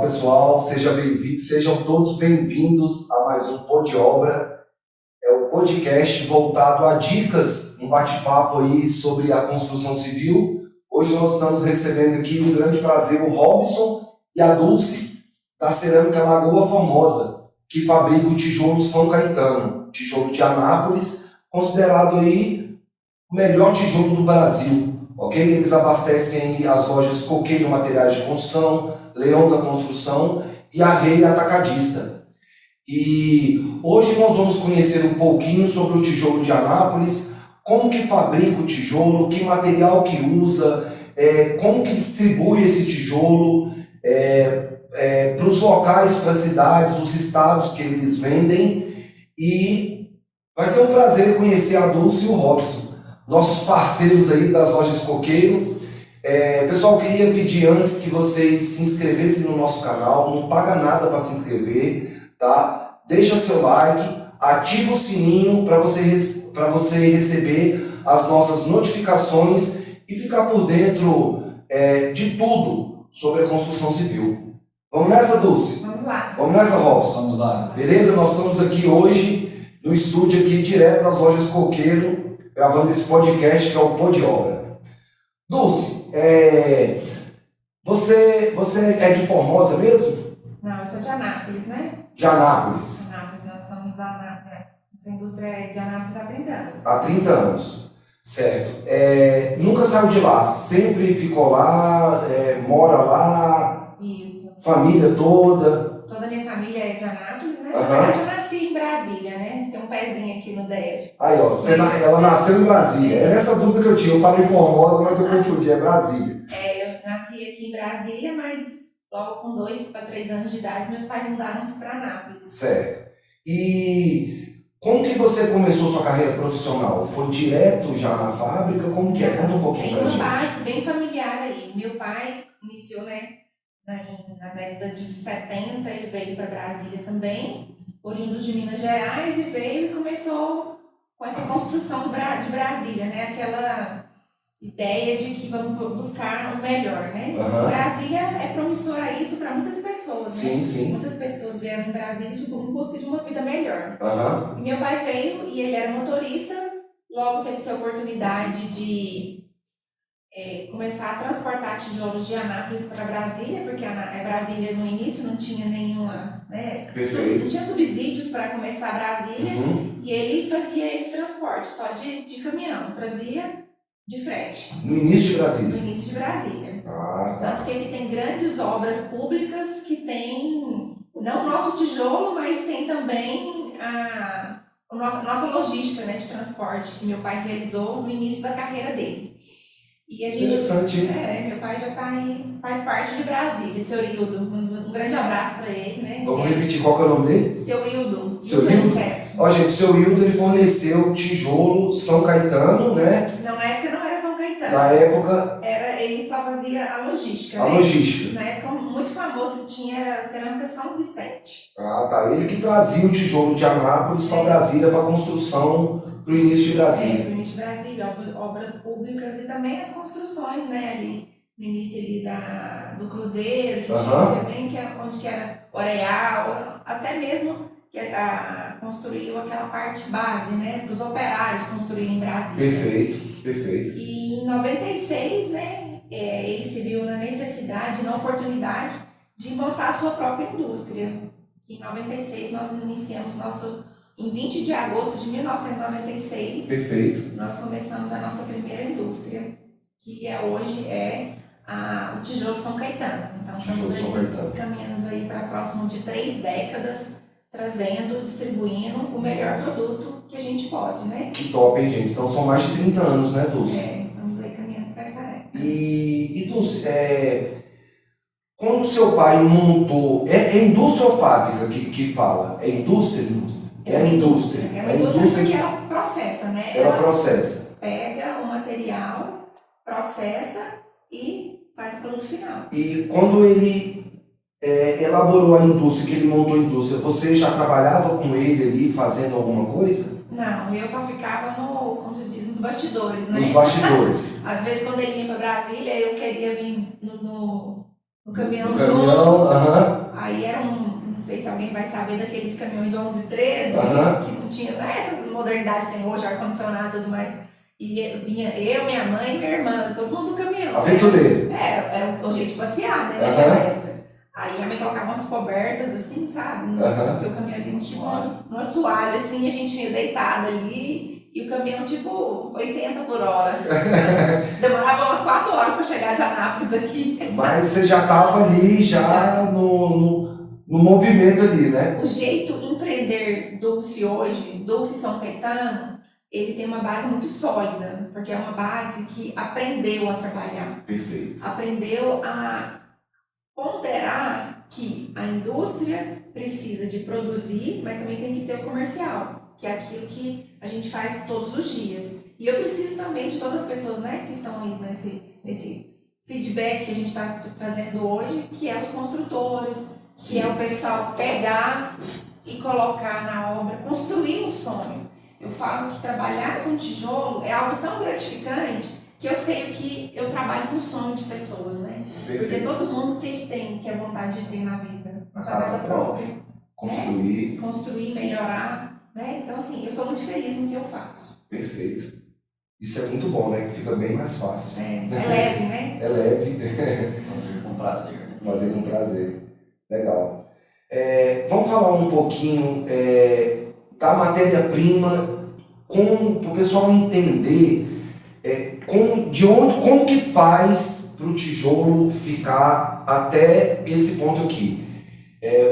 pessoal, sejam todos bem-vindos a mais um Pô de Obra. É o podcast voltado a dicas, um bate-papo aí sobre a construção civil. Hoje nós estamos recebendo aqui um grande prazer o Robson e a Dulce, da Cerâmica Lagoa Formosa, que fabrica o tijolo São Caetano, tijolo de Anápolis, considerado aí o melhor tijolo do Brasil. Ok? Eles abastecem aí as lojas Coqueiro Materiais de Construção, Leão da Construção e a Rei Atacadista. E hoje nós vamos conhecer um pouquinho sobre o tijolo de Anápolis, como que fabrica o tijolo, que material que usa, como que distribui esse tijolo para os locais, para as cidades, os estados que eles vendem. E vai ser um prazer conhecer a Dulce e o Robson, nossos parceiros aí das lojas Coqueiro. Pessoal, queria pedir antes que vocês se inscrevessem no nosso canal, não paga nada para se inscrever, tá? Deixa seu like, ativa o sininho para você receber as nossas notificações e ficar por dentro de tudo sobre a construção civil. Vamos nessa, Dulce? Vamos lá. Vamos nessa, Robson? Vamos lá. Beleza? Nós estamos aqui hoje no estúdio aqui direto das lojas Coqueiro, gravando esse podcast que é o Pô de Obra. Dulce, você é de Formosa mesmo? Não, eu sou de Anápolis, né? De Anápolis. Anápolis, nós estamos essa indústria é de Anápolis há 30 anos. Há 30 anos, certo. Nunca saiu de lá, sempre ficou lá, mora lá, Isso. família toda. Toda a minha família é de Anápolis, né? Aham. Na verdade, eu nasci em Brasília, né? Tem um pezinho aqui no DF. Aí, ó, ela nasceu em Brasília. É essa dúvida que eu tinha. Eu falei Formosa, mas eu confundi, é Brasília. Eu nasci aqui em Brasília, mas logo com 2 para 3 anos de idade, meus pais mudaram-se para Anápolis. Certo. E como que você começou sua carreira profissional? Foi direto já na fábrica? Como que é? Conta um pouquinho Tem pra uma gente. base bem familiar aí. Meu pai iniciou, né, na década de 70, ele veio para Brasília também, oriundo de Minas Gerais, e veio e começou com essa construção de Brasília, né? Aquela ideia de que vamos buscar o melhor, né? Aham. Brasília é promissora isso para muitas pessoas, né? Sim, sim. Muitas pessoas vieram em Brasília em busca de uma vida melhor. Aham. E meu pai veio e ele era motorista, logo teve essa oportunidade de começar a transportar tijolos de Anápolis para Brasília, porque Brasília no início não tinha nenhuma, né, Perfeito. não tinha subsídios para começar Brasília, Uhum. e ele fazia esse transporte só de caminhão, trazia de frete, No início de no Brasília. início de Brasília. Ah, tá. Tanto que aqui tem grandes obras públicas que tem, não o nosso tijolo, mas tem também a nossa logística, né, de transporte, que meu pai realizou no início da carreira dele. E a gente, Interessante, hein? meu pai já está aí, faz parte de Brasília, seu Hildo. Um grande abraço para ele, né? Vamos repetir qual que é o nome dele? Seu Hildo. Seu Hildo Hildo? Aniceto. Ó, gente, o seu Hildo, ele forneceu tijolo São Caetano, né? Na época não era São Caetano. Na época, Ele só fazia a logística, a né? logística. Na época muito famoso tinha a Cerâmica São Vicente. Ah, tá. Ele que trazia o tijolo de Anápolis para Brasília, para construção, para o início de Brasília. No início de Brasília, obras públicas e também as construções, né? Ali no início ali do Cruzeiro, que Aham. tinha também, onde que era Oreal, até mesmo que construiu aquela parte base, né? Para os operários construírem em Brasília. Perfeito, perfeito. E em 96, né? Ele se viu na necessidade, na oportunidade de montar a sua própria indústria. Que em 96 nós iniciamos em 20 de agosto de 1996, Perfeito. nós começamos a nossa primeira indústria, que hoje é o Tijolo São Caetano. Então Tijolo estamos São Caetano. caminhando aí para próximo de 3 décadas, trazendo, distribuindo o melhor produto que a gente pode, né? Que top, hein, gente? Então são mais de 30 anos, né, Dulce? Estamos aí caminhando para essa época. E Dulce, quando seu pai montou... É indústria ou fábrica que fala? É indústria? É a indústria. É uma indústria porque ela processa, né? Ela processa. Pega o material, processa e faz o produto final. E quando ele elaborou a indústria, que ele montou a indústria, você já trabalhava com ele ali fazendo alguma coisa? Não, eu só ficava como se diz, nos bastidores, né? Nos bastidores. Às vezes quando ele vinha para Brasília, eu queria vir no caminhão No junto. caminhão, aham. Aí era não sei se alguém vai saber daqueles caminhões 11 13, que não tinha essas modernidades que tem hoje, ar-condicionado e tudo mais. E vinha eu, minha mãe e minha irmã, todo mundo no caminhão. Aventureiro. Era o jeito de passear, né, naquela época. Aí minha mãe colocava umas cobertas assim, sabe? Porque o caminhão ali não tinha uma assoalho assim, a gente vinha deitado ali e o caminhão tipo 80 por hora. Demorava umas 4 horas para chegar de Anápolis aqui. Mas você já estava ali, já no movimento ali, né? O jeito empreender Dulce hoje, Dulce São Caetano, ele tem uma base muito sólida, porque é uma base que aprendeu a trabalhar. Perfeito. Aprendeu a ponderar que a indústria precisa de produzir, mas também tem que ter o comercial, que é aquilo que a gente faz todos os dias. E eu preciso também de todas as pessoas, né, que estão aí nesse feedback que a gente está trazendo hoje, que é os construtores, que é o pessoal pegar e colocar na obra, construir um sonho. Eu falo que trabalhar com tijolo é algo tão gratificante que eu sei que eu trabalho com sonho de pessoas, né? Perfeito. Porque todo mundo tem que a vontade de ter na vida, Na sua casa casa própria. Construir. Né? Construir, melhorar, né? Então, assim, eu sou muito feliz no que eu faço. Perfeito. Isso é muito bom, né? Que fica bem mais fácil. É leve, né? É leve. Fazer com prazer, né? Fazer com prazer. Legal. Vamos falar um pouquinho da matéria-prima, para o pessoal entender como que faz para o tijolo ficar até esse ponto aqui.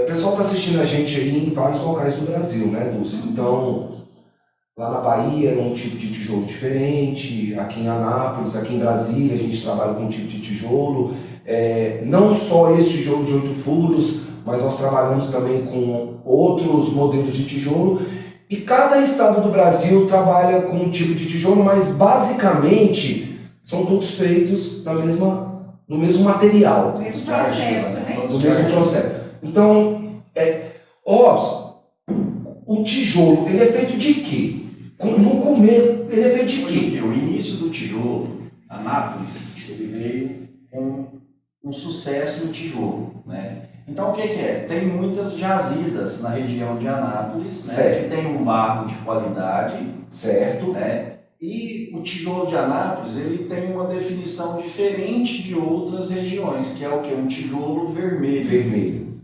O pessoal está assistindo a gente aí em vários locais do Brasil, né, Dulce? Então, lá na Bahia é um tipo de tijolo diferente, aqui em Anápolis, aqui em Brasília a gente trabalha com um tipo de tijolo. Não só esse tijolo de 8 furos, mas nós trabalhamos também com outros modelos de tijolo. E cada estado do Brasil trabalha com um tipo de tijolo, mas basicamente são todos feitos no mesmo material. No mesmo processo, né? No mesmo processo. Então, Robson, o tijolo, ele é feito de quê? No começo, ele é feito de quê? O início do tijolo, Anápolis, ele veio com um sucesso no tijolo, né? Então o que é? Tem muitas jazidas na região de Anápolis, né, que tem um barro de qualidade, certo, né? E o tijolo de Anápolis, ele tem uma definição diferente de outras regiões, que é o que? Um tijolo vermelho. Vermelho.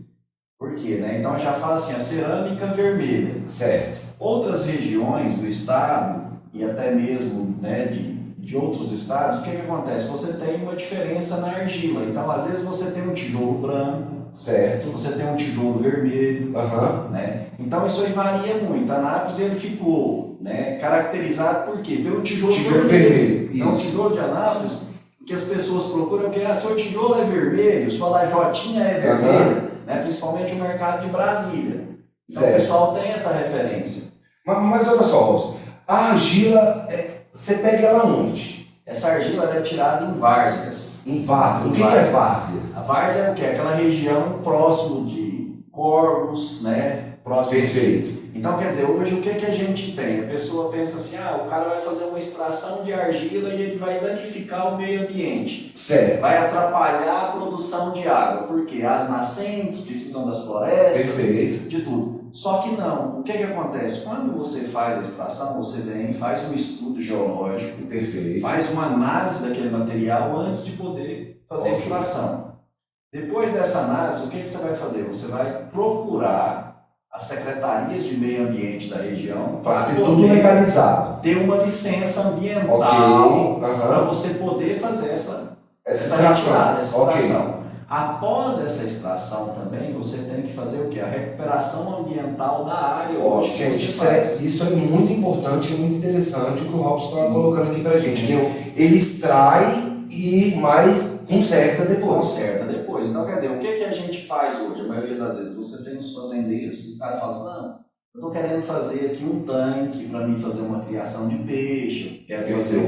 Por quê, né? Então já fala assim, a cerâmica vermelha. Certo. Outras regiões do estado, e até mesmo, né, de outros estados, o que acontece? Você tem uma diferença na argila. Então, às vezes, você tem um tijolo branco, certo, você tem um tijolo vermelho, né? Então, isso aí varia muito. Anápolis, ele ficou, né, caracterizado por quê? Pelo tijolo vermelho. Então, o tijolo de Anápolis, o que as pessoas procuram é que seu tijolo é vermelho, sua lajotinha é vermelha, né, principalmente o mercado de Brasília. Então, o pessoal tem essa referência. Mas olha só, Robson, a argila, você pega ela onde? Essa argila é tirada em várzeas. Em várzeas? O que é várzeas? A várzea é o quê? Aquela região próximo de corvos, né? Próximo. Perfeito. Então, quer dizer, hoje o que a gente tem? A pessoa pensa assim, o cara vai fazer uma extração de argila e ele vai danificar o meio ambiente. Certo. Vai atrapalhar a produção de água, porque as nascentes precisam das florestas, perfeito, de tudo. Só que não. O que acontece? Quando você faz a extração, você vem, faz um estudo geológico, perfeito, faz uma análise daquele material antes de poder fazer a extração. Depois dessa análise, o que você vai fazer? Você vai procurar as secretarias de meio ambiente da região para ser tudo legalizado, ter uma licença ambiental para você poder fazer essa extração. Após essa extração também, você tem que fazer o quê? A recuperação ambiental da área. Gente, isso é muito importante e muito interessante o que o Robson está colocando aqui para a gente. Ele extrai mas conserta depois. Então, quer dizer, o que a gente faz hoje? A maioria das vezes, você tem os fazendeiros, e o cara fala assim, não, eu estou querendo fazer aqui um tanque para mim fazer uma criação de peixe, quero fazer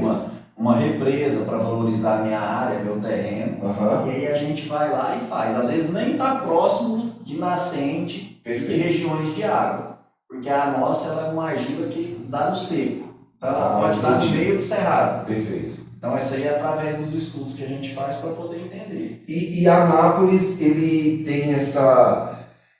uma represa para valorizar a minha área, meu terreno. E aí a gente vai lá e faz. Às vezes nem está próximo de nascente de regiões de água, porque a nossa ela é uma argila que dá no seco. Então ela pode estar no meio do cerrado. Perfeito. Então, isso aí é através dos estudos que a gente faz para poder entender. E Anápolis, ele tem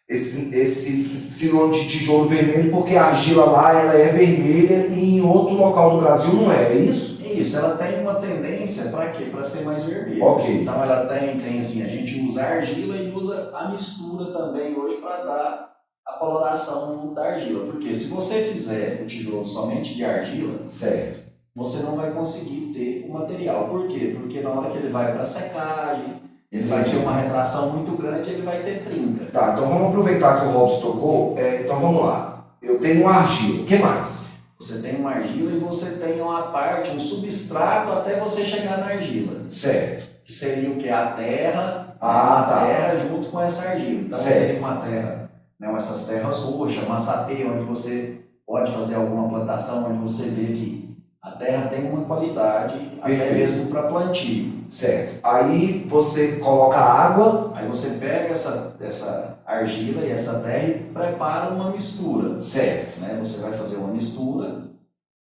esse sinônimo de tijolo vermelho porque a argila lá ela é vermelha e em outro local do Brasil não é isso? Isso, ela tem uma tendência para quê? Para ser mais vermelha. Ok. Então ela tem assim, a gente usa a argila e usa a mistura também hoje para dar a coloração da argila. Porque se você fizer o tijolo somente de argila, Certo. você não vai conseguir ter o material. Por quê? Porque na hora que ele vai para secagem, ele vai ter uma retração muito grande e ele vai ter trinca. Tá, então vamos aproveitar que o Robson tocou. Então vamos lá. Eu tenho argila. O que mais? Você tem uma argila e você tem uma parte, um substrato até você chegar na argila. Certo. Que seria o que? A terra, tá. terra junto com essa argila. Então Certo. você tem uma terra, né, essas terras roxas, massapê, onde você pode fazer alguma plantação, onde você vê que a terra tem uma qualidade, Perfeito. até mesmo para plantio. Certo. Aí você coloca água. Aí você pega essa argila e essa terra e prepara uma mistura. Certo. Né? Você vai fazer uma mistura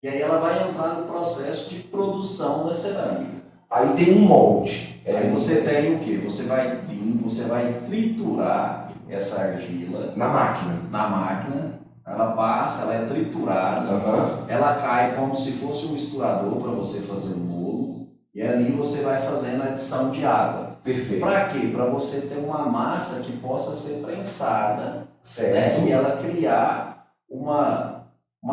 e aí ela vai entrar no processo de produção da cerâmica. Aí tem um molde. Aí você tem o quê? Você vai triturar essa argila Na máquina. na máquina, ela passa, ela é triturada, Aham. ela cai como se fosse um misturador para você fazer o bolo, e ali você vai fazendo a adição de água. Perfeito. Para quê? Para você ter uma massa que possa ser prensada, Certo. né? E ela criar uma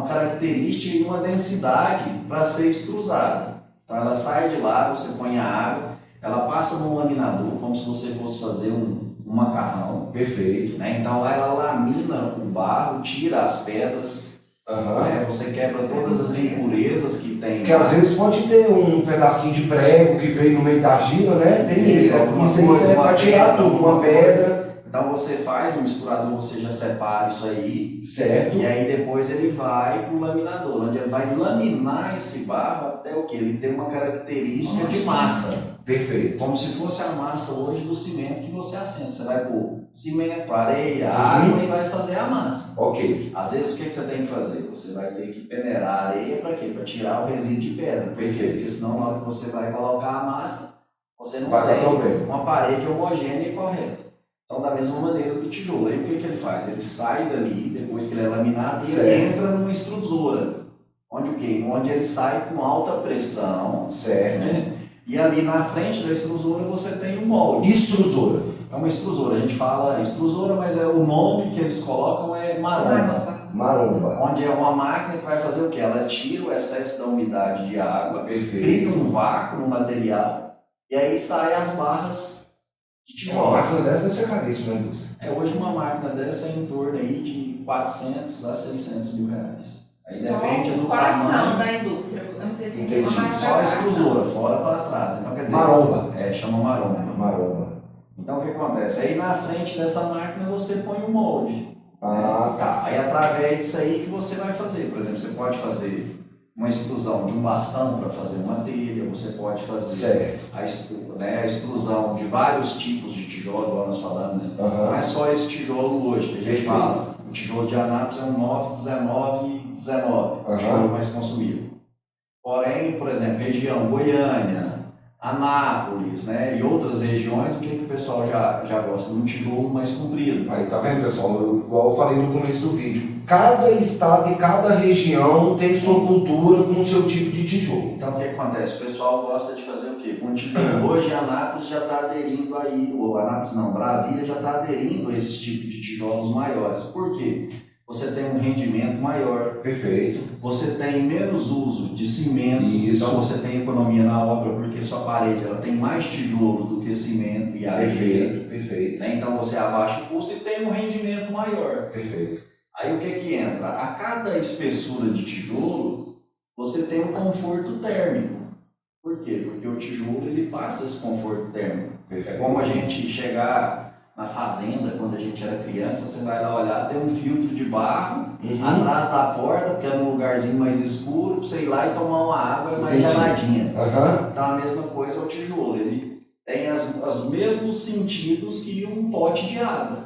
característica e uma densidade para ser extrusada. Então ela sai de lá, você põe a água, ela passa no laminador, como se você fosse fazer um macarrão. Perfeito. Né? Então lá ela lamina o barro, tira as pedras, Aham. né? Você quebra todas as impurezas que tem. Porque às vezes pode ter um pedacinho de prego que veio no meio da argila, né? Tem isso. alguma Isso aí coisa, serve uma para tirar pedra, tudo, uma alguma pedra. Então você faz no misturador, você já separa isso aí. Certo. E aí depois ele vai para o laminador, onde ele vai laminar esse barro até o que? Ele tem uma característica de massa. Perfeito. Como se fosse a massa hoje do cimento que você assenta. Você vai pôr cimento, areia, água e vai fazer a massa. Ok. Às vezes o que você tem que fazer? Você vai ter que peneirar a areia para quê? Para tirar o resíduo de pedra. Perfeito. Porque senão na hora que você vai colocar a massa, você não Vai dar tem problema. uma parede homogênea e correta. Então, da mesma maneira do tijolo. Aí o que ele faz? Ele sai dali, depois que ele é laminado, e ele entra numa extrusora. Onde o quê? Onde ele sai com alta pressão. Certo. Né? E ali na frente da extrusora você tem um molde. Extrusora. É uma extrusora. A gente fala extrusora, mas o nome que eles colocam é maromba. Maromba. Onde é uma máquina que vai fazer o quê? Ela tira o excesso da umidade de água, Perfeito. cria um vácuo no material, e aí saem as barras de Uma tijolos. máquina dessa deve ser caríssima na indústria. Hoje uma máquina dessa é em torno aí de 400 a 600 mil reais. Aí Só depende do o coração tamanho. da indústria. Eu não sei se Entendi. uma marca Só a coração. extrusora, fora para trás. Então quer dizer, Maromba. chama maromba. Maromba. Então o que acontece? Aí na frente dessa máquina você põe o molde. Tá. Aí através disso aí que você vai fazer. Por exemplo, você pode fazer uma extrusão de um bastão para fazer uma telha, você pode fazer Certo. a extrusão de vários tipos de tijolo, igual nós falamos, né? Aham. Não é só esse tijolo hoje que a gente Perfeito. fala. O tijolo de Anápolis é um 91919, o Aham. tijolo mais consumido. Porém, por exemplo, região Goiânia, Anápolis, né, e outras regiões, o que o pessoal já gosta? De um tijolo mais comprido. Aí tá vendo, pessoal? Igual eu falei no começo do vídeo. Cada estado e cada região tem sua cultura com seu tipo de tijolo. Então o que acontece? O pessoal gosta de fazer o quê? Com tijolo. Hoje Anápolis já está aderindo aí, ou Anápolis não, Brasília já está aderindo a esse tipo de tijolos maiores. Por quê? Você tem um rendimento maior. Perfeito. Você tem menos uso de cimento. Isso. Então você tem economia na obra, porque sua parede ela tem mais tijolo do que cimento e areia. Perfeito. Perfeito. Né? Então você abaixa o custo e tem um rendimento maior. Perfeito. Aí o que entra? A cada espessura de tijolo, você tem um conforto térmico. Por quê? Porque o tijolo ele passa esse conforto térmico. Perfeito. É como a gente chegar na fazenda, quando a gente era criança, você vai lá olhar, tem um filtro de barro atrás da porta, porque é num lugarzinho mais escuro, para você ir lá e tomar uma água mais Entendi. geladinha. Aham. Então a mesma coisa é o tijolo, ele tem os mesmos sentidos que um pote de água.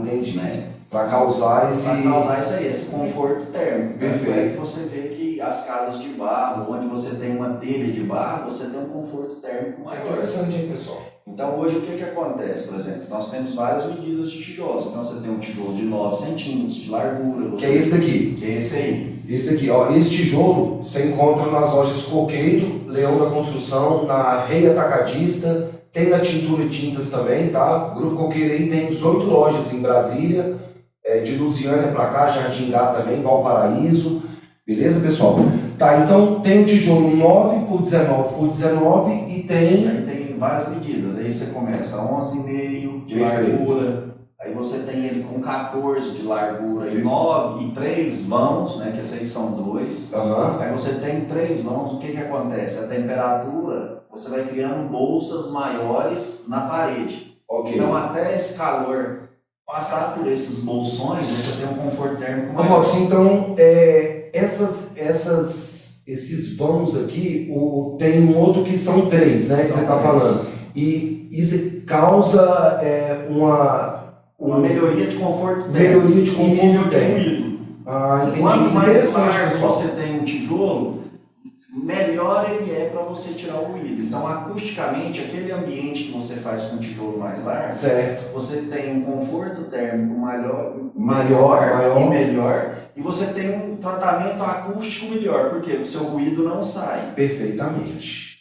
Entendi. Né? Para causar esse... Para causar isso aí, esse conforto térmico. Perfeito. Tanto é que você vê que as casas de barro, onde você tem uma telha de barro, você tem um conforto térmico É maior. interessante, hein, pessoal? Então hoje o que acontece? Por exemplo, nós temos várias medidas de tijolos. Então você tem um tijolo de 9 centímetros de largura. Que é esse daqui. Que é esse aí. Esse aqui, ó. Esse tijolo você encontra nas lojas Coqueiro, Leão da Construção, na Rei Atacadista, tem na Tintura e Tintas também, tá? O Grupo Coqueiro aí tem 18 lojas em Brasília, de Lusiânia pra cá, Jardingá também, Valparaíso. Beleza, pessoal? Tá, então tem o tijolo 9 por 19 por 19 e tem... Aí tem várias medidas. Aí você começa 11,5 de Perfeito. largura. Aí você tem ele com 14 de largura e 9 e 3 vãos, né? Que esses aí são 2. Aham. Aí você tem 3 vãos, o que acontece? A temperatura, você vai criando bolsas maiores na parede. Ok. Então até esse calor passar por esses bolsões, você tem um conforto térmico Ô, maior. Robson, então, esses vãos aqui, tem um outro que são 3, né? Que você está falando. E isso causa uma melhoria de conforto térmico. Melhoria de conforto e nível de térmico. ruído. Ah, entendi. Quanto mais Interessante, largo pessoal. você tem um tijolo, melhor ele é para você tirar o ruído. Então, acusticamente, aquele ambiente que você faz com um tijolo mais largo, Certo. você tem um conforto térmico maior Maior. e melhor, e você tem um tratamento acústico melhor, porque o seu ruído não sai. Perfeitamente.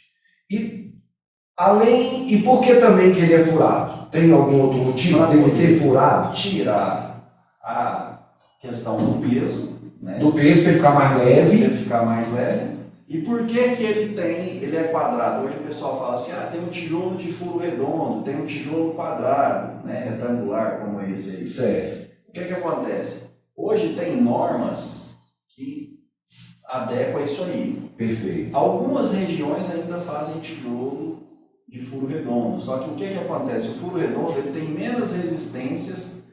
E por que também que ele é furado? Tem algum outro motivo Pra dele poder ser furado? Tirar a questão do peso, né? Do peso para ele ficar mais Para leve. ele ficar mais leve. E por que ele é quadrado? Hoje o pessoal fala assim, tem um tijolo de furo redondo, tem um tijolo quadrado, né, retangular como esse aí. Certo. O que acontece? Hoje tem normas que adequam a isso aí. Perfeito. Algumas regiões ainda fazem tijolo de furo redondo, só que o que acontece? O furo redondo ele tem menos resistências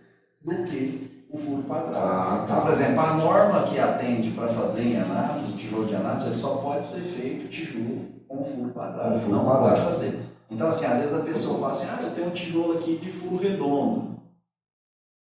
do que o furo quadrado. Ah, tá. Então, por exemplo, a norma que atende para fazer em Anápolis, o tijolo de Anápolis, ele só pode ser feito tijolo com furo quadrado, Com furo não quadrado. pode fazer. Então, assim, às vezes a pessoa fala assim, eu tenho um tijolo aqui de furo redondo.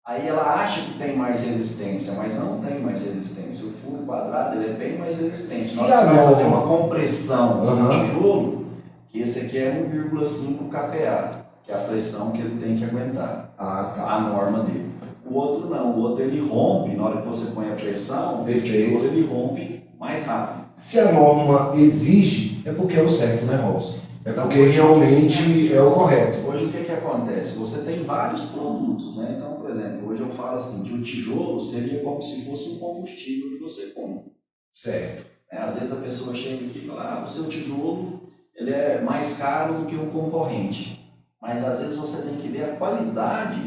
Aí ela acha que tem mais resistência, mas não tem mais resistência. O furo quadrado ele é bem mais resistente. Na hora que você vai fazer uma compressão no tijolo, que esse aqui é 1,5 kPa, que é a pressão que ele tem que aguentar, a norma dele. O outro não, o outro ele rompe, na hora que você põe a pressão, o tijolo ele rompe mais rápido. Se a norma exige, é porque é o certo, né, Robson? É porque realmente é o correto. Hoje o que acontece? Você tem vários produtos, né? Então, por exemplo, hoje eu falo assim, que o tijolo seria como se fosse um combustível que você compra. Certo. Às vezes a pessoa chega aqui e fala, o seu tijolo ele é mais caro do que um concorrente. Mas às vezes você tem que ver a qualidade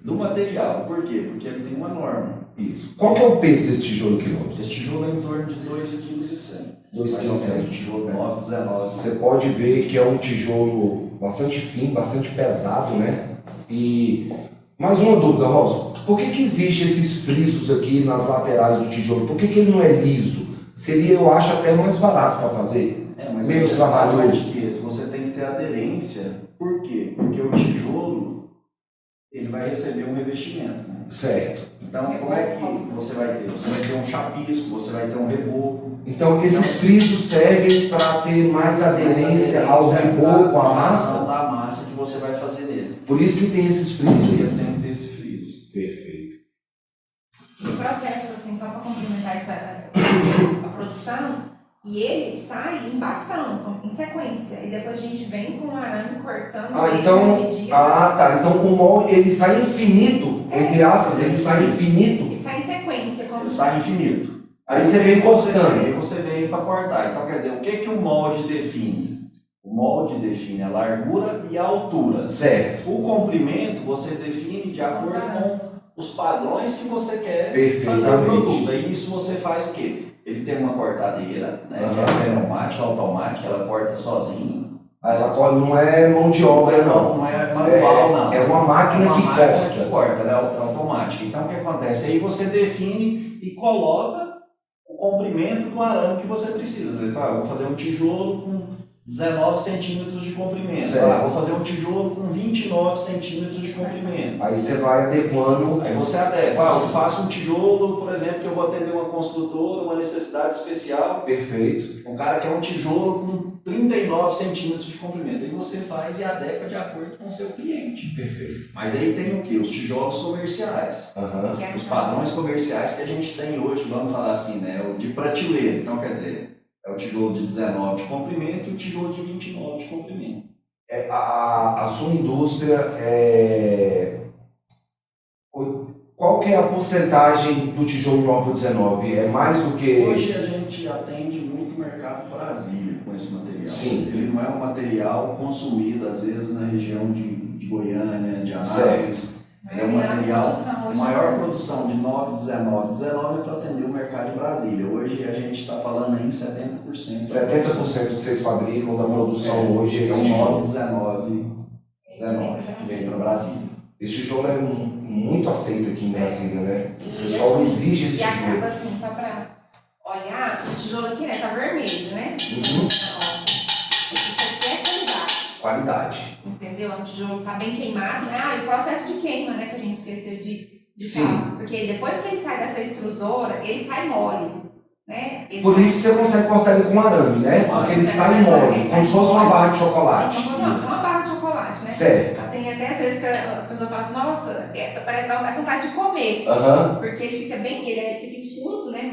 do material. Por quê? Porque ele tem uma norma. Isso. Qual que é o peso desse tijolo aqui, Robson? Esse tijolo é em torno de 2,1 kg. 2,1 kg. O tijolo 9, 19. Você pode ver que é um tijolo bastante fino, bastante pesado, né? E mais uma dúvida, Robson. Por que existe esses frisos aqui nas laterais do tijolo? Por que ele não é liso? Seria, eu acho, até mais barato para fazer. Mas menos é trabalhoso. que você tem que ter aderência. Por quê? Porque o tijolo ele vai receber um revestimento. Né? Certo. Então, como é que você vai ter? Você vai ter um chapisco, você vai ter um reboco. Então, esses frisos servem para ter mais aderência ao reboco, à massa? Da massa que você vai fazer nele. Por isso que tem esses frisos. Ele tem que ter esse friso. Perfeito. O processo, assim, só para complementar a produção, e ele sai em bastão, em sequência. E depois a gente vem com o arame cortando ele Então, nas medidas. tá. Então o molde, ele sai infinito, entre aspas, ele sai infinito. Ele sai em sequência. Como Ele sai infinito. Aí você vem cortando. Aí você vem para cortar. Então, quer dizer, o que o molde define? O molde define a largura e a altura. Certo. O comprimento você define de acordo com os padrões que você quer fazer o produto. Aí isso você faz o quê? Ele tem uma cortadeira, né, que é pneumática, automática, ela corta sozinho. Ela não é mão de obra, não. Não é manual, não. É uma máquina que corta, ela é automática. Então o que acontece? Aí você define e coloca o comprimento do arame que você precisa. Eu vou fazer um tijolo com 19 centímetros de comprimento. Certo. Vou fazer um tijolo com 29 centímetros de comprimento. Aí você vai adequando. Aí você adequa. Eu faço um tijolo, por exemplo, que eu vou atender uma construtora, uma necessidade especial. Perfeito. Um cara quer um tijolo com 39 centímetros de comprimento. Aí você faz e adequa de acordo com o seu cliente. Perfeito. Mas aí tem o quê? Os tijolos comerciais. Aham. Que é Os padrões comerciais que a gente tem hoje, vamos falar assim, né? O de prateleira. Então, quer dizer, é o tijolo de 19 de comprimento e o tijolo de 29 de comprimento. A sua indústria, qual que é a porcentagem do tijolo 9 por 19? É mais do que... Hoje a gente atende muito o mercado Brasília com esse material. Sim. Ele não é um material consumido, às vezes, na região de Goiânia, de Anápolis. Certo. Ele é um material, a maior produção de 9, 19 é para atender o mercado de Brasília. Hoje a gente está falando aí em 70%. 70% que vocês fabricam da produção hoje é é esse um tijolo. 9, 19 que vem para Brasília. Esse tijolo é muito aceito aqui em Brasília, né? O E pessoal assim, exige esse e acaba tijolo. assim, só pra olhar, o tijolo aqui, né, tá vermelho, né? Uhum. Ó, isso aqui é qualidade, Qualidade. entendeu? O tijolo tá bem queimado, né? Ah, e o processo de queima, né, que a gente esqueceu de Sim. falar. Porque depois que ele sai dessa extrusora, ele sai mole, né? Ele Por sai- isso que você consegue cortar ele com arame, né? Porque ele sai mole, como se fosse uma barra de chocolate. Então, uma barra de chocolate, né? Certo. Tem até às vezes que as pessoas falam assim, nossa, parece que dá vontade de comer. Aham. Porque ele fica bem, fica escuro, né?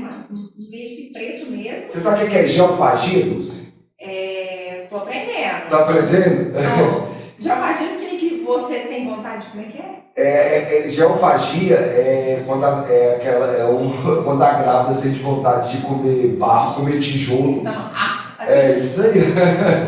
Meio que preto mesmo. Você sabe o que é geofagia, Dulce? Tô aprendendo. Tá aprendendo? Geofagia, aquele que você tem vontade de comer, que é? Geofagia é quando quando a grávida sente vontade de comer barro, comer tijolo. Então, É isso daí.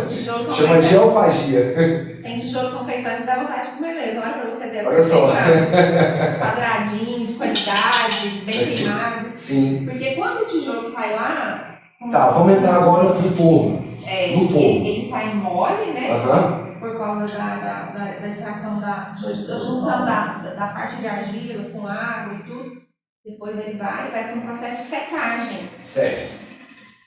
o tijolo São Chama Caetano. geofagia. Tem tijolo São Caetano que dá vontade de comer mesmo. Olha pra você ver a Olha só. perfeição. Quadradinho, de qualidade, bem queimado. Sim. Porque quando o tijolo sai lá... Tá, vamos entrar agora pro forno. No forno. Ele sai mole, né? Aham. Por causa da extração da extração. junção da parte de argila com água e tudo. Depois ele vai para um processo de secagem. Certo.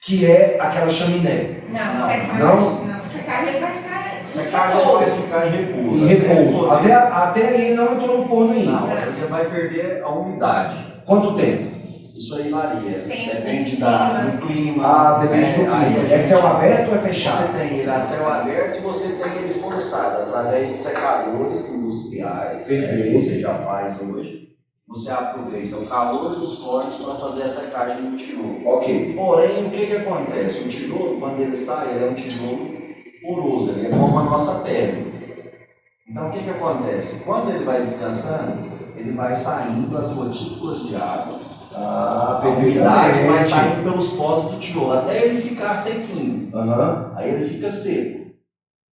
Que é aquela chaminé. Não, secagem. Não? Secagem ele vai ficar em Secagem repouso. vai ficar em repouso. Em repouso. Até aí não entrou no forno ainda. Não, ele vai perder a umidade. Quanto tempo? Isso aí varia. Tem Depende clima. do clima. Ah, depende do Aí clima. a É gente- céu aberto ou é fechado? Você tem ele a céu aberto e você tem ele forçado através de secadores industriais. Perfeito. Que você já faz hoje. Você aproveita o calor dos fornos para fazer a secagem do tijolo. Ok. Porém, o que acontece? O tijolo, quando ele sai, ele é um tijolo poroso, ele é como a nossa pele. Então, o que acontece? Quando ele vai descansando, ele vai saindo as gotículas de água. Ah, A umidade vai perfeitamente. saindo pelos poros do tijolo, até ele ficar sequinho. Aham. Aí ele fica seco.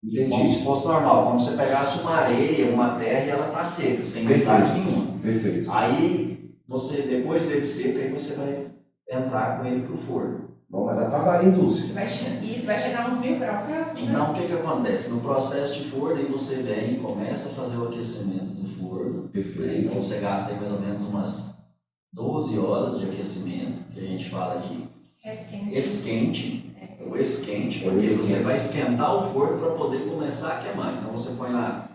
Como Entendi. se fosse normal, como se você pegasse uma areia, uma terra e ela tá seca, sem umidade nenhuma. Perfeito. Aí, você, depois dele seco, aí você vai entrar com ele pro forno. Bom, vai dar trabalho, Dulce. Isso vai chegar a uns 1000 graus Celsius, né? Então, o que acontece? No processo de forno, aí você vem e começa a fazer o aquecimento do forno. Perfeito. Então, você gasta aí mais ou menos umas 12 horas de aquecimento, que a gente fala de esquente. O esquente, porque você vai esquentar o forno para poder começar a queimar. Então, você põe lá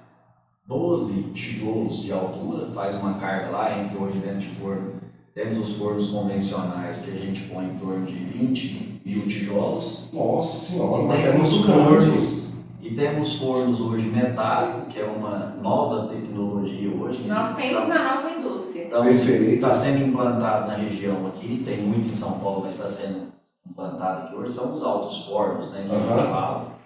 12 tijolos de altura, faz uma carga lá, entra hoje dentro de forno. Temos os fornos convencionais que a gente põe em torno de 20 mil tijolos. Nossa senhora, E mas é temos muito grande. fornos, e temos fornos hoje metálicos, que é uma nova tecnologia hoje. Nós temos na nossa indústria. Então, Perfeito. está sendo implantado na região aqui, tem muito em São Paulo, mas está sendo implantado aqui hoje, são os altos fornos, né, que a gente fala.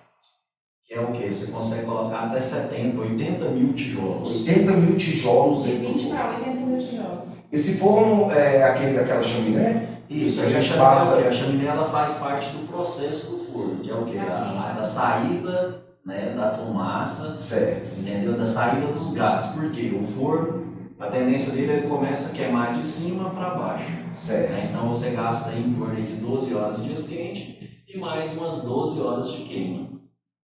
Que é o quê? Você consegue colocar até 70, 80 mil tijolos. 80 mil tijolos De dentro do 20 forno. para 80 mil tijolos. Esse forno é aquela chaminé? Isso, A a gente chaminé, passa- a chaminé ela faz parte do processo do forno, que é o quê? Da saída, né, da fumaça, Certo. entendeu? Da saída dos gases. Por quê? O forno, a tendência dele ele começa a queimar de cima para baixo. Certo. Né? Então você gasta aí em torno de 12 horas de esquente e mais umas 12 horas de queima.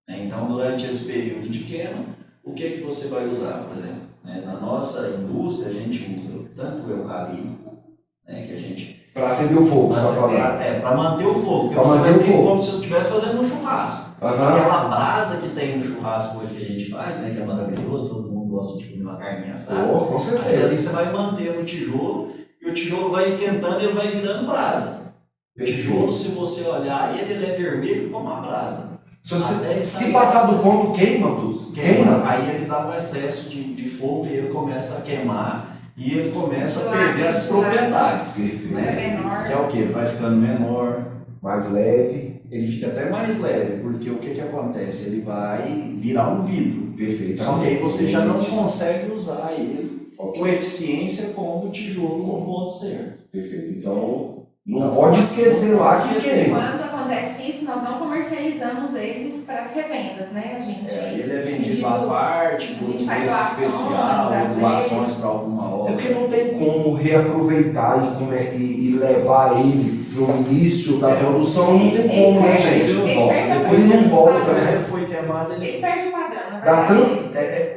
Né? Então durante esse período de queima, o que você vai usar, por exemplo? Né? Na nossa indústria a gente usa tanto o eucalipto, né, que a gente Para acender o fogo, você está falando. para manter o fogo, porque Pra você manter vai o ter fogo. como se eu estivesse fazendo um churrasco. Aquela brasa que tem no churrasco hoje que a gente faz, né, que é maravilhoso, todo mundo gosta de comer uma carninha assada. Com certeza. Ali você vai mantendo o tijolo e o tijolo vai esquentando e ele vai virando brasa. O tijolo, se você olhar ele é vermelho como a brasa. Se passar do ponto, queima, Dulce. Queima. Aí ele dá um excesso de fogo e ele começa a queimar e ele começa a perder as propriedades. Né? Que é o que? Ele vai ficando menor, mais leve. Ele fica até mais leve, porque o que acontece? Ele vai virar um vidro. Perfeito. Só que aí você já não consegue usar ele com eficiência como o tijolo no ponto certo. Perfeito. Então, não pode esquecer lá que queima. Quando acontece isso, nós não comercializamos eles para as revendas, né? A gente ele é vendido à parte, por um preço especial, doações para alguma obra. É porque não tem como reaproveitar e levar ele para o início da produção, não tem como, né, gente? Depois não volta. Se ele foi queimado, ele perde o padrão.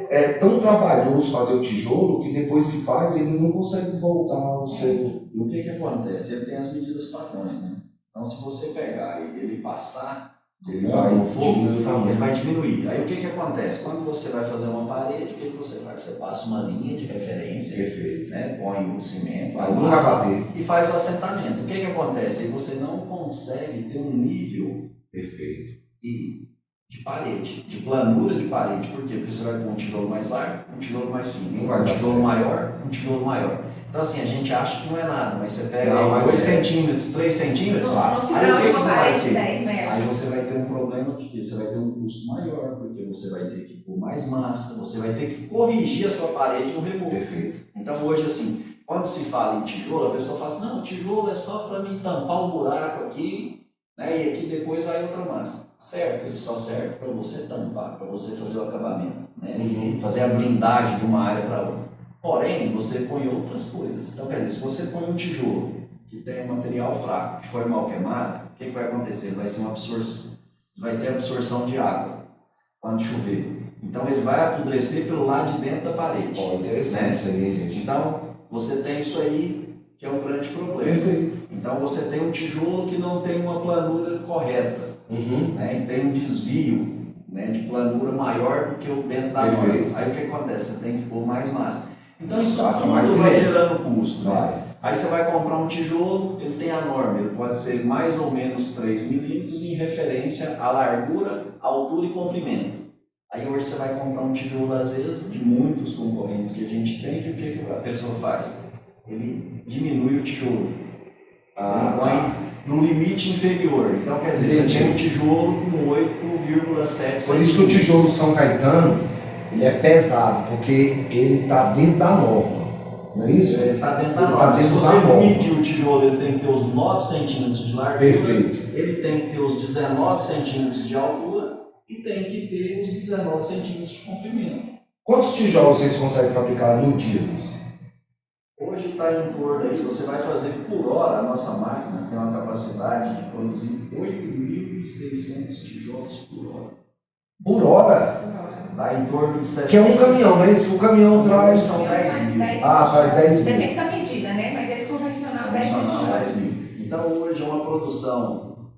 É tão trabalhoso fazer o tijolo que depois que faz, ele não consegue voltar ao seu... E o que acontece? Ele tem as medidas padrões, né? Então, se você pegar e ele passar, ele vai diminuir o tamanho. Ele vai diminuir. Aí o que acontece? Quando você vai fazer uma parede, o que você faz? Você passa uma linha de referência, perfeito, né? Põe o cimento, aí não vai bater. E faz o assentamento. O que acontece? Aí você não consegue ter um nível perfeito de parede, de planura de parede. Por quê? Porque você vai pôr um tijolo mais largo, um tijolo mais fino, um tijolo maior, um tijolo maior. Então assim, a gente acha que não é nada, mas você pega 2 centímetros, 3 centímetros, aí o que você vai ter? Aí você vai ter um problema que você vai ter um custo maior, porque você vai ter que pôr mais massa, você vai ter que corrigir a sua parede no reboco. Perfeito. Então hoje assim, quando se fala em tijolo, a pessoa fala assim, não, o tijolo é só para mim tampar um buraco aqui, né, e aqui depois vai outra massa. Certo, ele só serve para você tampar, para você fazer o acabamento, né? Fazer a blindagem de uma área para outra. Porém, você põe outras coisas. Então, quer dizer, se você põe um tijolo que tem um material fraco, que foi mal queimado, o que vai acontecer? Vai ser vai ter absorção de água quando chover. Então, ele vai apodrecer pelo lado de dentro da parede. Interessante isso aí, gente. Então, você tem isso aí, que é um grande problema. Perfeito. Então, você tem um tijolo que não tem uma planura correta, né? E tem um desvio, né, de planura maior do que o dentro da norma. Aí o que acontece? Você tem que pôr mais massa. Então isso tudo vai gerando custo. Né? Aí você vai comprar um tijolo, ele tem a norma, ele pode ser mais ou menos 3 milímetros em referência à largura, altura e comprimento. Aí hoje você vai comprar um tijolo, às vezes, de muitos concorrentes que a gente tem, que o que a pessoa faz? Ele diminui o tijolo. Ele põe no limite inferior. Então quer dizer, você tem um tijolo com 8,7. Por isso que o tijolo São Caetano ele é pesado, porque ele está dentro da norma, não é isso? Ele está dentro da norma. Se você medir o tijolo, ele tem que ter os 9 centímetros de largura, ele tem que ter os 19 centímetros de altura e tem que ter os 19 centímetros de comprimento. Quantos tijolos vocês conseguem fabricar no dia, Lúcio? Hoje está em torno aí, você vai fazer por hora, a nossa máquina tem uma capacidade de produzir 8.600 tijolos por hora. Por hora? Dá em torno de 60. Que é um caminhão, não é isso? Que o caminhão traz. São 10 mil. Traz 10 mil. Depende da medida, né? Mas esse convencional 10 mil. Então hoje uma produção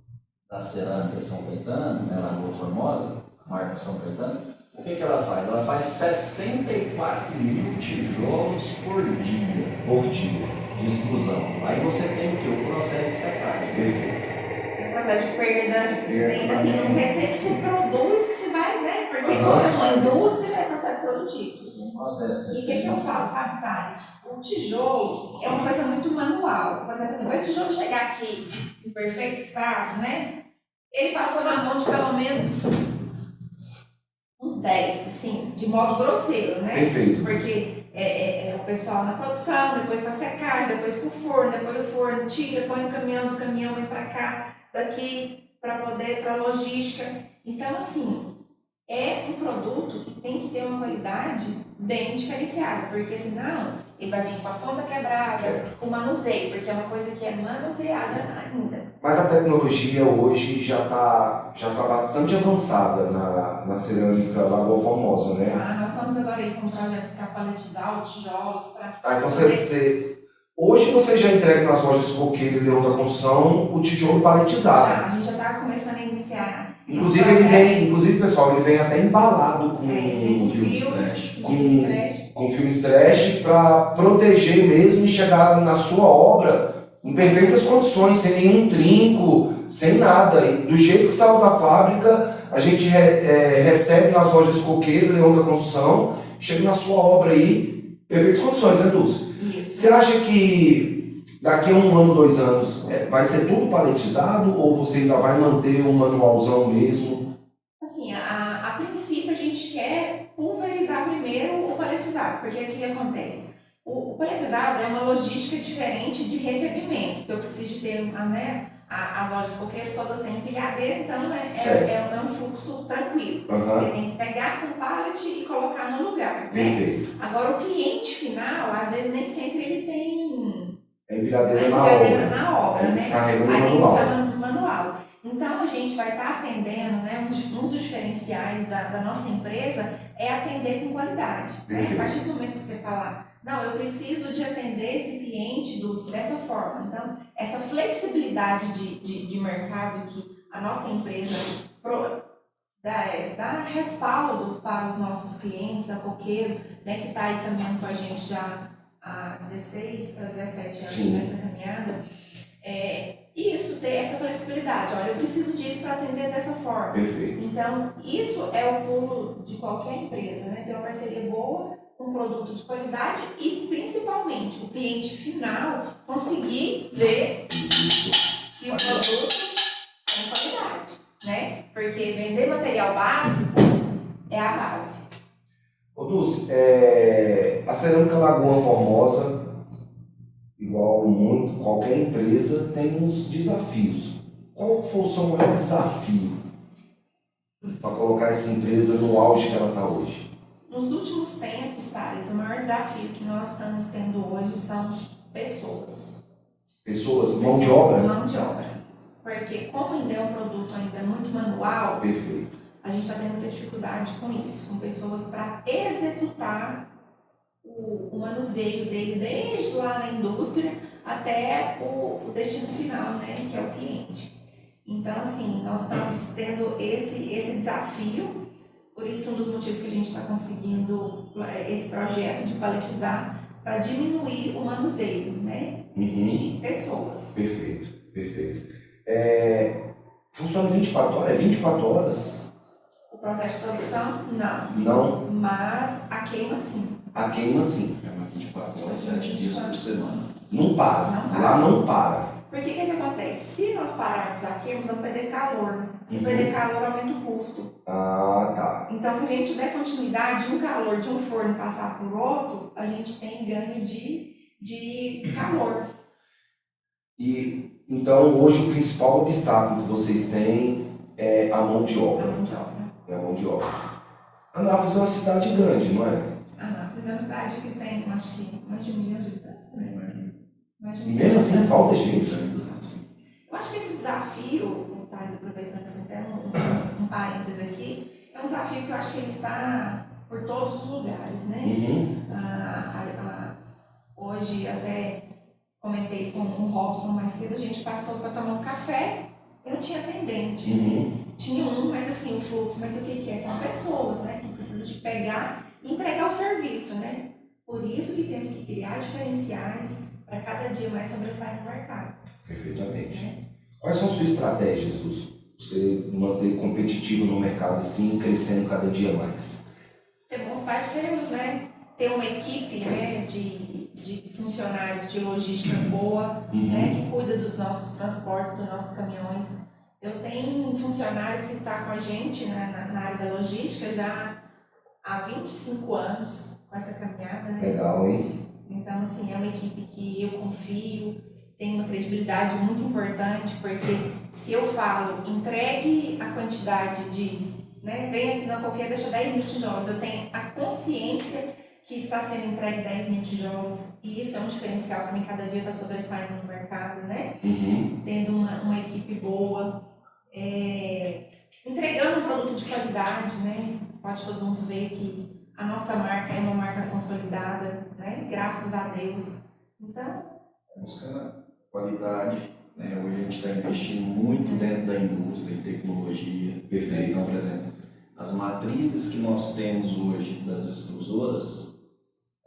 da cerâmica São Caetano, né, Lagoa Formosa, marca São Caetano, o que ela faz? Ela faz 64 mil tijolos por dia de extrusão. Aí você tem o que? O processo de secagem. Perfeito. O processo de perda, assim, não quer dizer que você produz, que você vai, né? Porque como é uma indústria, é processo produtivo. Processo. E o que eu falo, sabe, Thales? O tijolo é uma coisa muito manual. Por exemplo, assim, para esse tijolo chegar aqui em perfeito estado, né? Ele passou na mão de pelo menos uns 10, assim, de modo grosseiro, né? Perfeito. Porque o pessoal na produção, depois para secagem, depois para o forno, depois do forno tira, põe no caminhão, do caminhão vem para cá, daqui para logística. Então, assim, é um produto que tem que ter uma qualidade bem diferenciada, porque senão ele vai vir com a ponta quebrada, com manuseio, porque é uma coisa que é manuseada ainda. Mas a tecnologia hoje já está bastante avançada na cerâmica Lagoa Formosa, né? Nós estamos agora aí com um projeto para paletizar os tijolos. Então hoje você já entrega nas lojas Coqueiro e Leão da Construção o tijolo paletizado. A gente já está começando a iniciar Inclusive, pessoal, ele vem até embalado com filme stretch. com filme stretch para proteger mesmo e chegar na sua obra em perfeitas condições, sem nenhum trinco, sem nada. E do jeito que saiu da fábrica, a gente recebe nas lojas Coqueiro, Leão da Construção, chega na sua obra aí, perfeitas condições, né, Dulce? Isso. Você acha que daqui a 1 ano, 2 anos, vai ser tudo paletizado ou você ainda vai manter um manualzão mesmo? Assim, a princípio a gente quer pulverizar primeiro o paletizado, porque o que acontece? O paletizado é uma logística diferente de recebimento, porque eu preciso de ter, né, as lojas coqueiras todas têm empilhadeira, então é um fluxo tranquilo. Você tem que pegar com o pallet e colocar no lugar, né? Perfeito. Agora o cliente final, às vezes nem sempre ele tem a empilhadeira na obra, né? Descarrega no Aí tem que manual. descarregar no manual. Então a gente vai estar atendendo, né? Um dos diferenciais da nossa empresa é atender com qualidade. Né? A partir do momento que você falar, não, eu preciso de atender esse cliente dessa forma. Então, essa flexibilidade de mercado que a nossa empresa dá respaldo para os nossos clientes, a Coqueiro, né, que está aí caminhando com a gente já há 16 para 17 anos. Sim. Nessa caminhada, isso, ter essa flexibilidade. Olha, eu preciso disso para atender dessa forma. Perfeito. Então, isso é o pulo de qualquer empresa, né? Ter uma parceria boa, um produto de qualidade e, principalmente, o cliente final conseguir ver que o produto tem qualidade, né? Porque vender material básico é a base. Ô Dulce, a Cerâmica Lagoa Formosa, igual qualquer empresa, tem uns desafios. Qual foi o seu maior desafio para colocar essa empresa no auge que ela está hoje? Nos últimos tempos, Thales, o maior desafio que nós estamos tendo hoje são pessoas. Pessoas, mão de obra? Mão de obra. Porque como ainda é um produto ainda muito manual, perfeito, a gente está tendo muita dificuldade com isso, com pessoas para executar o manuseio dele, desde lá na indústria até o destino final, né, que é o cliente. Então, assim, nós estamos tendo esse desafio, por isso que um dos motivos que a gente está conseguindo esse projeto de paletizar, para diminuir o manuseio, né, de pessoas. Perfeito. Funciona 24 horas? É 24 horas? O processo de produção, não. Não? Mas a queima, sim. A queima, sim. É uma 24 horas, 7 dias por semana. Não para. Lá não para. Porque o que acontece? Se nós pararmos a queima, vamos perder calor. Se perder calor, aumenta o custo. Ah, tá. Então, se a gente der continuidade, um calor de um forno passar por outro, a gente tem ganho de calor. E, então, hoje o principal obstáculo que vocês têm é a mão de obra. É a mão de obra. Anápolis é uma cidade grande, não é? Anápolis é uma cidade que tem, acho que, mais de 1 milhão de habitantes, né? E mesmo assim, falta gente. Eu acho que esse desafio, Thales, aproveitando assim, até um parênteses aqui, é um desafio que eu acho que ele está por todos os lugares, né? Hoje, até comentei com o Robson mais cedo, a gente passou para tomar um café e não tinha atendente. Tinha mas assim, o fluxo, mas o que é? São pessoas, né, que precisam de pegar e entregar o serviço, né? Por isso que temos que criar diferenciais para cada dia mais sobressair no mercado. Perfeitamente. Quais são suas estratégias, Dulce? Você manter competitivo no mercado assim, crescendo cada dia mais? Ter bons parceiros, né? Ter uma equipe, né, de funcionários de logística boa, né, que cuida dos nossos transportes, dos nossos caminhões. Eu tenho funcionários que estão com a gente, né, na área da logística já há 25 anos com essa caminhada, né? Legal, hein? Então, assim, é uma equipe que eu confio, tem uma credibilidade muito importante, porque se eu falo, entregue a quantidade de, né, vem aqui na qualquer, deixa 10 mil tijolos, eu tenho a consciência que está sendo entregue 10 mil tijolos, e isso é um diferencial para mim, cada dia está sobressaindo no mercado, né? Tendo uma equipe boa, entregando um produto de qualidade, né? Pode todo mundo ver que a nossa marca é uma marca consolidada, né? Graças a Deus. Então, buscando qualidade, né? Hoje a gente está investindo muito dentro da indústria, em tecnologia. Perfeito. Então, por exemplo, as matrizes que nós temos hoje das extrusoras,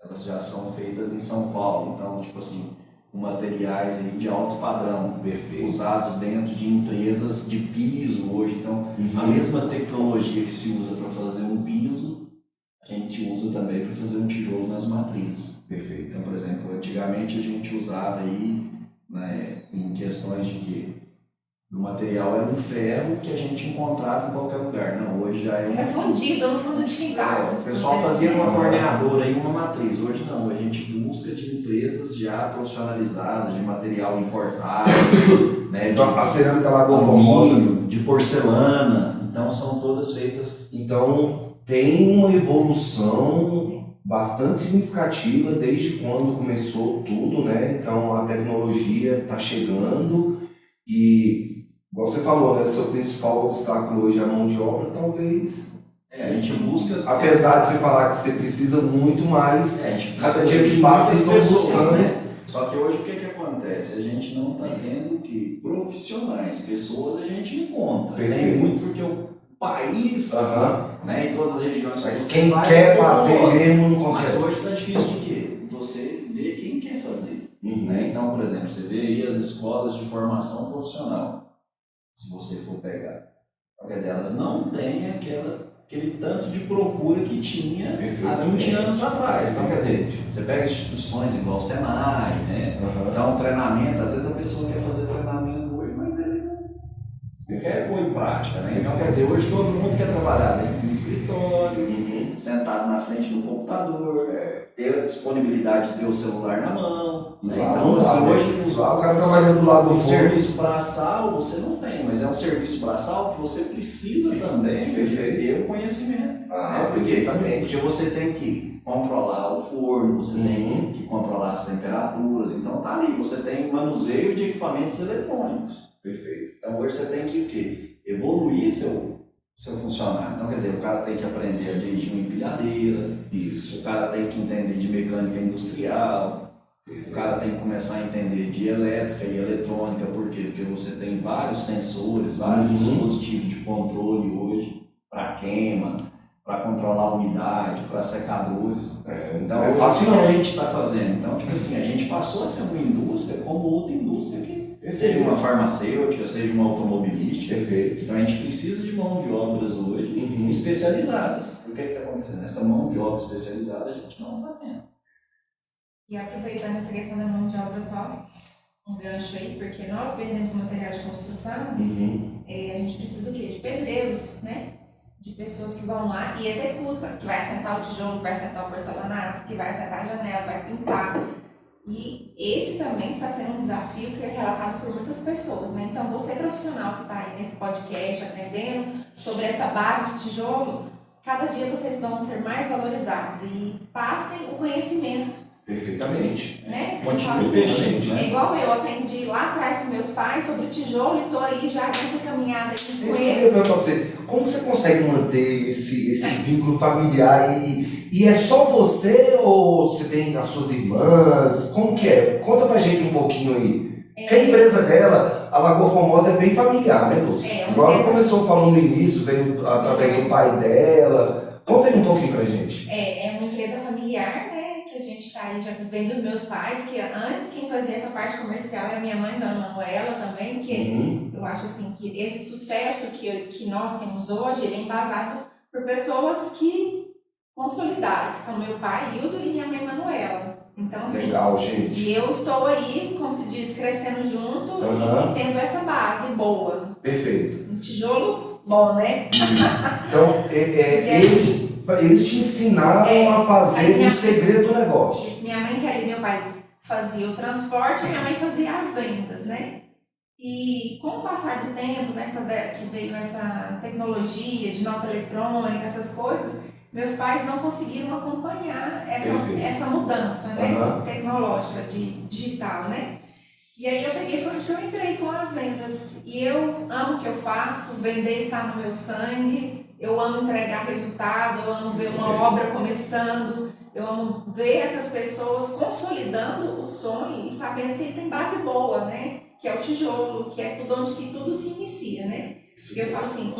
elas já são feitas em São Paulo. Então, tipo assim, com materiais aí de alto padrão, Perfeito. usados dentro de empresas de piso hoje. Então, a mesma tecnologia que se usa para fazer um piso, a gente usa também para fazer um tijolo nas matrizes. Perfeito. Então, por exemplo, antigamente a gente usava aí, né, em questões de que o material era um ferro que a gente encontrava em qualquer lugar. Não, hoje já é Era fundido no fundo de quintal. o pessoal fazia uma torneadora e uma matriz. Hoje não, a gente busca de empresas já profissionalizadas, de material importado, né, Então, a cerâmica Lagoa Formosa, de porcelana. Então são todas feitas. então, tem uma evolução bastante significativa desde quando começou tudo, né? Então, a tecnologia está chegando e, igual você falou, né? Seu principal obstáculo hoje é a mão de obra, talvez. A gente busca. Apesar de você falar que você precisa muito mais, A gente cada precisa dia que de passa muitas estão pessoas, buscando. né? Só que hoje o que acontece? A gente não está tendo que profissionais, pessoas a gente encontra. Tem Perfeito. muito porque o país, né, em todas as regiões, Mas você quem faz, quer você fazer gosta. mesmo não Mas consegue. hoje está difícil de quê? Você vê quem quer fazer. Né? Então, por exemplo, você vê aí as escolas de formação profissional, se você for pegar. Então, quer dizer, elas não têm aquele tanto de procura que tinha há 20 anos atrás. Então, quer dizer, você pega instituições igual o Senai, né? Dá um treinamento, às vezes a pessoa quer fazer treinamento hoje, mas ele não quer pôr em prática, né? Então, quer dizer, hoje todo mundo quer trabalhar dentro do escritório, sentado na frente do computador, ter a disponibilidade de ter o celular na mão, né? Então, assim, hoje o cara trabalhando do lado do o fogo. serviço braçal você não tem, mas é um serviço braçal que você precisa também de ter o conhecimento. Né? Porque você tem que controlar o forno, você tem que controlar as temperaturas, então tá ali, você tem manuseio de equipamentos eletrônicos. Perfeito. Então hoje você tem que o quê? Evoluir seu funcionário. Então quer dizer, o cara tem que aprender a dirigir uma empilhadeira, Isso. o cara tem que entender de mecânica industrial, o cara tem que começar a entender de elétrica e eletrônica, por quê? Porque você tem vários sensores, vários dispositivos de controle hoje para queima, para controlar a umidade, para secadores. Então, é fácil não. A gente está fazendo. Então, tipo assim, a gente passou a ser uma indústria como outra indústria que seja uma farmacêutica, seja uma automobilística. Perfeito. Então, a gente precisa de mão de obras hoje especializadas. E o que está acontecendo? Essa mão de obra especializada a gente não está vendo. E aproveitando essa questão da mão de obra, só um gancho aí, porque nós vendemos material de construção, a gente precisa do quê? De pedreiros, né? De pessoas que vão lá e executam, que vai sentar o tijolo, que vai sentar o porcelanato, que vai sentar a janela, que vai pintar. E esse também está sendo um desafio que é relatado por muitas pessoas, né? Então, você profissional que está aí nesse podcast aprendendo sobre essa base de tijolo, cada dia vocês vão ser mais valorizados e passem o conhecimento. Perfeitamente. Né? Continue investindo, né? É igual eu aprendi lá atrás com meus pais sobre tijolo e estou aí já nessa caminhada aí com Eu ia eles. perguntar pra você, como você consegue manter esse vínculo familiar e é só você ou você tem as suas irmãs? Como que é? Conta pra gente um pouquinho aí. Porque a empresa dela, a Lagoa Formosa, é bem familiar, né, Lúcia? Igual ela começou falando no início, veio através do pai dela. Conta aí um pouquinho pra gente. É uma empresa familiar, né? Que a gente está aí já vendo dos meus pais, que antes quem fazia essa parte comercial era minha mãe, Dona Manuela também, que eu acho assim que esse sucesso que nós temos hoje, ele é embasado por pessoas que consolidaram, que são meu pai, Hildo, e minha mãe, Manuela. Então, assim, legal, gente. E eu estou aí, como se diz, crescendo junto e tendo essa base boa. Perfeito. Um tijolo bom, né? Isso. Então, eles te ensinaram a fazer o segredo do negócio. Isso, minha mãe e meu pai fazia o transporte e minha mãe fazia as vendas, né? E com o passar do tempo, que veio essa tecnologia de nota eletrônica, essas coisas, meus pais não conseguiram acompanhar essa mudança, né? Tecnológica, digital, né? E aí foi onde eu entrei com as vendas. E eu amo o que eu faço, vender está no meu sangue, eu amo entregar resultado, eu amo ver uma obra começando, eu amo ver essas pessoas consolidando os sonho e sabendo que ele tem base boa, né? Que é o tijolo, que é tudo onde que tudo se inicia, né? Porque eu falo assim,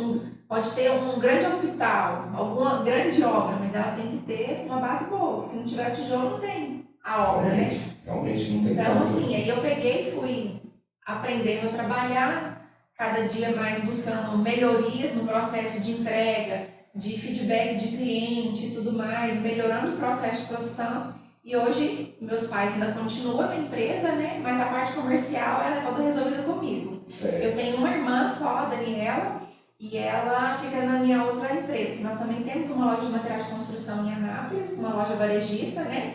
pode ter um grande hospital, alguma grande obra, mas ela tem que ter uma base boa. Se não tiver o tijolo, não tem a obra, né? Realmente, não tem Então, como. assim, aí eu peguei e fui aprendendo a trabalhar, cada dia mais buscando melhorias no processo de entrega, de feedback de cliente e tudo mais, melhorando o processo de produção. E hoje, meus pais ainda continuam na empresa, né? Mas a parte comercial, ela é toda resolvida comigo. Certo. Eu tenho uma irmã só, a Daniela, e ela fica na minha outra empresa, que nós também temos uma loja de materiais de construção em Anápolis, uma loja varejista, né?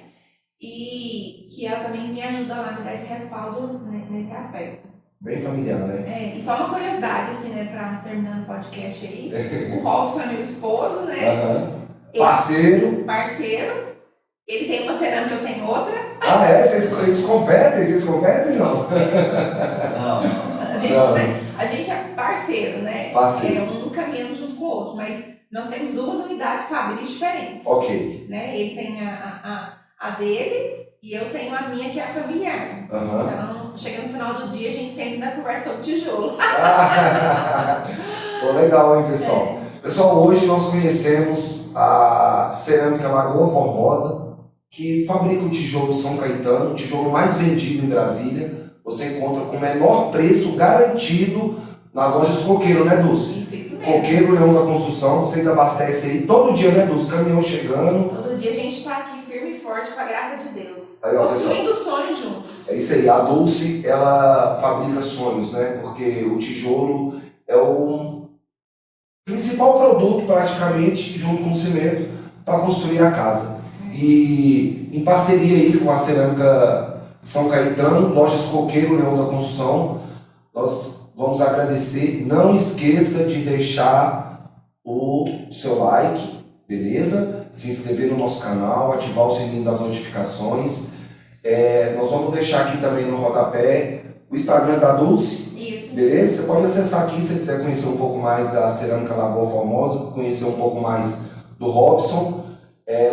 E que ela também me ajuda lá, me dá esse respaldo nesse aspecto. Bem familiar, né? E só uma curiosidade, assim, né, pra terminar o podcast aí, o Robson é meu esposo, né? Ele, parceiro, ele tem uma cerâmica, eu tenho outra. Ah, é? Vocês competem, não? Não. A gente é parceiro, né? Parceiros. Um caminhando junto com o outro, mas nós temos 2 unidades fabris diferentes. Ok. Né? Ele tem a dele e eu tenho a minha, que é a familiar. Então, chega no final do dia, a gente sempre dá conversa sobre tijolo. Pô, legal, hein, pessoal? Pessoal, hoje nós conhecemos a Cerâmica Lagoa Formosa, que fabrica o tijolo São Caetano, o tijolo mais vendido em Brasília. Você encontra com o menor preço garantido nas lojas Coqueiro, né, Dulce? Isso mesmo. Coqueiro, Leão da Construção, vocês abastecem aí todo dia, né, Dulce? Caminhão chegando. Todo dia a gente está aqui firme e forte com a graça de Deus. Aí, ó, construindo sonhos juntos. É isso aí, a Dulce, ela fabrica sonhos, né? Porque o tijolo é o principal produto, praticamente, junto com o cimento, para construir a casa. E em parceria aí com a Cerâmica São Caetano, Lojas Coqueiro, Leão da Construção, nós vamos agradecer. Não esqueça de deixar o seu like, beleza? Se inscrever no nosso canal, ativar o sininho das notificações. Nós vamos deixar aqui também no rodapé o Instagram da Dulce. Isso. Beleza? Você pode acessar aqui se você quiser conhecer um pouco mais da Cerâmica Lagoa Formosa, conhecer um pouco mais do Robson.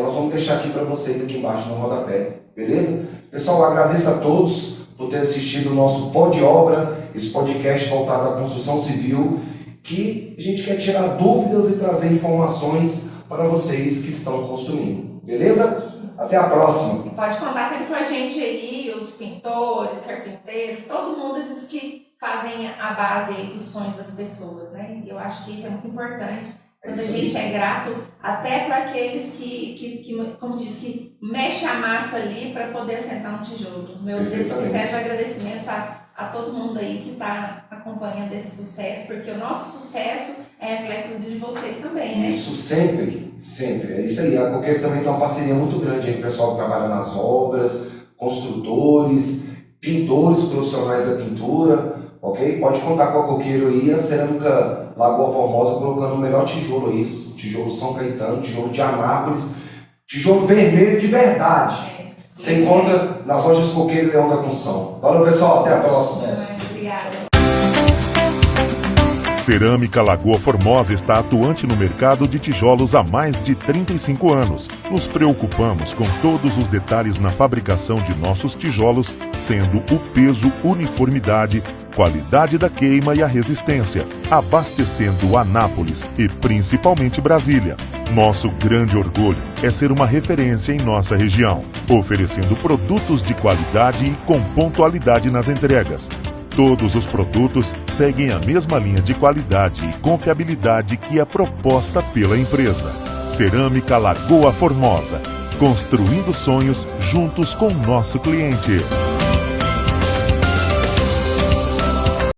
Nós vamos deixar aqui para vocês aqui embaixo no rodapé, beleza? Pessoal, agradeço a todos por ter assistido o nosso Pó de Obra, esse podcast voltado à construção civil, que a gente quer tirar dúvidas e trazer informações para vocês que estão construindo, beleza? Até a próxima! Pode contar sempre com a gente aí, os pintores, carpinteiros, todo mundo, esses que fazem a base aí dos sonhos das pessoas, né? E eu acho que isso é muito importante. Quando a gente é grato até para aqueles que, como se diz, que mexe a massa ali para poder assentar um tijolo. Meus sinceros agradecimentos a todo mundo aí que está acompanhando esse sucesso, porque o nosso sucesso é reflexo de vocês também, né? Isso sempre. É isso aí. A Coqueiro também tem uma parceria muito grande aí, o pessoal que trabalha nas obras, construtores, pintores profissionais da pintura. Ok? Pode contar com a Coqueiro aí, a Cerâmica Lagoa Formosa, colocando o melhor tijolo aí, tijolo São Caetano, tijolo de Anápolis, tijolo vermelho de verdade. Você encontra nas lojas Coqueiro e Leão da Construção. Valeu, pessoal, até a próxima. Obrigada. Cerâmica Lagoa Formosa está atuante no mercado de tijolos há mais de 35 anos. Nos preocupamos com todos os detalhes na fabricação de nossos tijolos, sendo o peso, uniformidade, qualidade da queima e a resistência, abastecendo Anápolis e principalmente Brasília. Nosso grande orgulho é ser uma referência em nossa região, oferecendo produtos de qualidade e com pontualidade nas entregas. Todos os produtos seguem a mesma linha de qualidade e confiabilidade que é proposta pela empresa. Cerâmica Lagoa Formosa, construindo sonhos juntos com o nosso cliente.